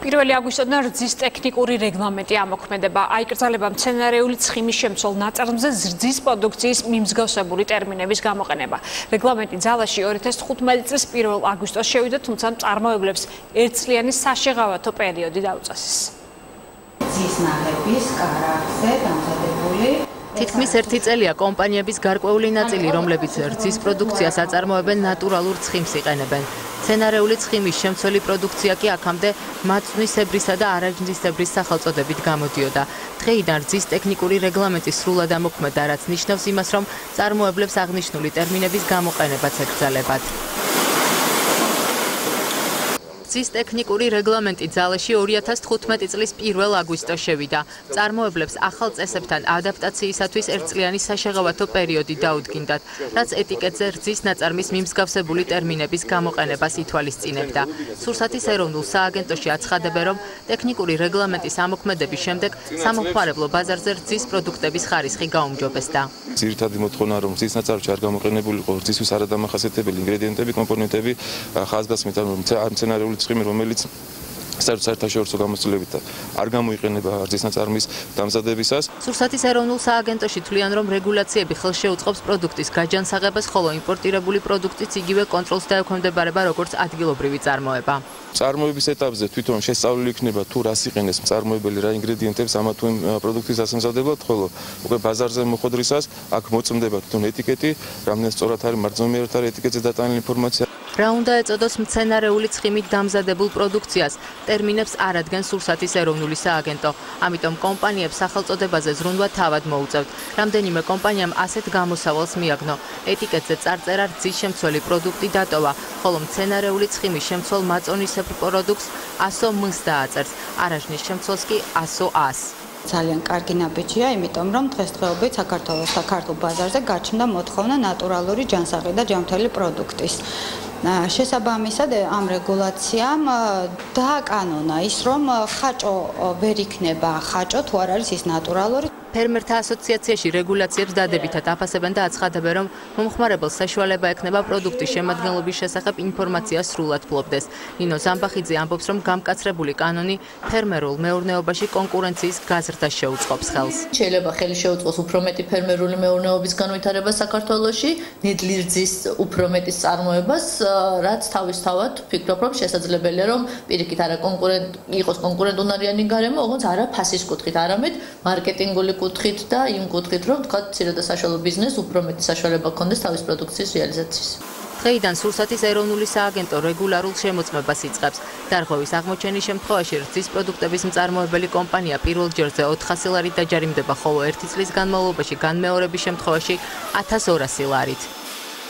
1 აგვისტოდან რძის ტექნიკური რეგლამენტი ამოქმედება. აიკრძალება მცენარეული ცხიმის შემცველ ნაწარმზე რძის პროდუქციის მიმსგავსებული ტერმინების გამოყენება. რეგლამენტი ძალაში 2015 წლის 1 აგვისტოს შევიდა, თუმცა მწარმოებლებს ერთწლიანი საშეღავათო პერიოდი დაუწესეს. რძის ნაღების კარაქზე დამზადებული თითქმის 1 წელია კომპანიების გარკვეული ნაწილი, რომლებიც რძის პროდუქციას აწარმოებენ, ნატურალურ ცხიმს იყენებენ. მცენარეული ცხიმის შემცველი პროდუქცია კი აქამდე მაწვნისებრისა და არაჯნისებრის სახელწოდებით გამოდიოდა. დღეიდან რძის ტექნიკური რეგლამენტი სრულად ამოქმედა, რაც ნიშნავს იმას, რომ მწარმოებლებს აღნიშნული ტერმინების გამოყენებაც ეკრძალებათ. რძის ტექნიკური რეგლამენტი ძალაში 2015 წლის 1 აგვისტოს შევიდა. მწარმოებლებს ახალ წესებთან ადაპტაციისათვის ერთწლიანი საშეღავათო პერიოდი დაუდგინდათ, რაც ეტიკეტზე რძის ნაწარმის მიმსგავსებული ტერმინების გამოყენებას ითვალისწინებდა. სურსათის ეროვნულ სააგენტოში აცხადებენ, რომ ტექნიკური რეგლამენტის ამოქმედების შემდეგ სამომხმარებლო ბაზარზე რძის პროდუქტების ხარისხი გაუმჯობესდა. ძირითადი მოთხოვნა, რომ რძის ნაწარმში არ გამოყენებულიყო რძისთვის არადამახასიათებელი ინგრედიენტები, კომპონენტები, ხაზგასმით მცენარეული ცხიმი, რომელიც საერთაშორისო გამოცდილებით არ გამოიყენება რძის ნაწარმის დამზადებისას. სურსათის ეროვნულ სააგენტოში თვლიან, რომ რეგულაციები ხელს შეუწყობს პროდუქტის გაჯანსაღებას, ხოლო იმპორტირებული პროდუქტიც იგივე კონტროლს დაექვემდებარება, როგორც ადგილობრივი წარმოება. წარმოების ეტაპზე თვითონ შესწავლილი იქნება თუ რას იყენებს მწარმოებელი, რა ინგრედიენტებს ამა თუ იმ პროდუქტის დასამზადებლად, ხოლო უკვე ბაზარზე მოხვედრისას აქ მოწმდება თვითონ ეტიკეტი, რამდენად სწორად არის მარჯვნივ არის ეტიკეტზე დატანილი ინფორმაცია. რა უნდა ეწოდოს მცენარეული ცხიმით დამზადებულ პროდუქციას, ტერმინებს არ ადგენს სურსათის ეროვნული სააგენტო. ამიტომ კომპანიებს სახელწოდებაზე ზრუნვა თავად მოუწევთ. რამდენიმე კომპანიამ ასეთ გამოსავალს მიაგნო. ეტიკეტზე წარწერა რძის შემცველი პროდუქტი დატოვა, ხოლო მცენარეული ცხიმის შემცველ მაწონისებრ პროდუქტს 100 მს დააწერს, არაჟნის შემცველს კი 100 ას. ძალიან კარგი ნაბიჯია, იმიტომ რომ დღესდღეობით საქართველოს და ქართულ ბაზარზე გაჩნდა მოთხოვნა ნატურალური ჯანსაღი და ჯანმრთელი პროდუქტის. შესაბამისად ამ რეგულაციამ დააკანონა ის, რომ ხაჭო ვერ იქნება ხაჭო თუ არ არის ის ნატურალური. ფერმერთა ასოციაციაში რეგულაციებს დადებითად აფასებენ და აცხადებენ, რომ მომხმარებელს საშუალება ექნება პროდუქტის შემადგენლობის შესახებ ინფორმაცია სრულად ფლობდეს. ნინო ზამბახიძე ამბობს, რომ გამკაცრებული კანონი ფერმერულ მეურნეობაში კონკურენციის გაზრდას შეუწყობს ხელს. შეიძლება ხელი შეუწყოს უფრო მეტი ფერმერული მეურნეობის განვითარებას საქართველოში, ნედლი რძის უფრო მეტის წარმოებას, რაც თავისთავად ვფიქრობ, რომ შესაძლებელია, რომ პირიქით არა იყოს კონკურენტუნარიანი გარემო, ოღონდ არა ფასის კუთხით, არამედ მარკეტინგული კუთხით და იმ კუთხით, რომ თქვა მცირე და საშუალო ბიზნესს უფრო მეტი საშუალება ჰქონდეს თავის პროდუქციის რეალიზაციის. დღეიდან სურსათის ეროვნული სააგენტო რეგულარულ შემოწმებას იწყებს. დარღვევის აღმოჩენის შემთხვევაში რძის პროდუქტების მწარმოებელი კომპანია პირველ ჯერზე 400 ლარით დაჯარიმდება, ხოლო 1 წლის განმავლობაში განმეორების შემთხვევაში 1200 ლარით.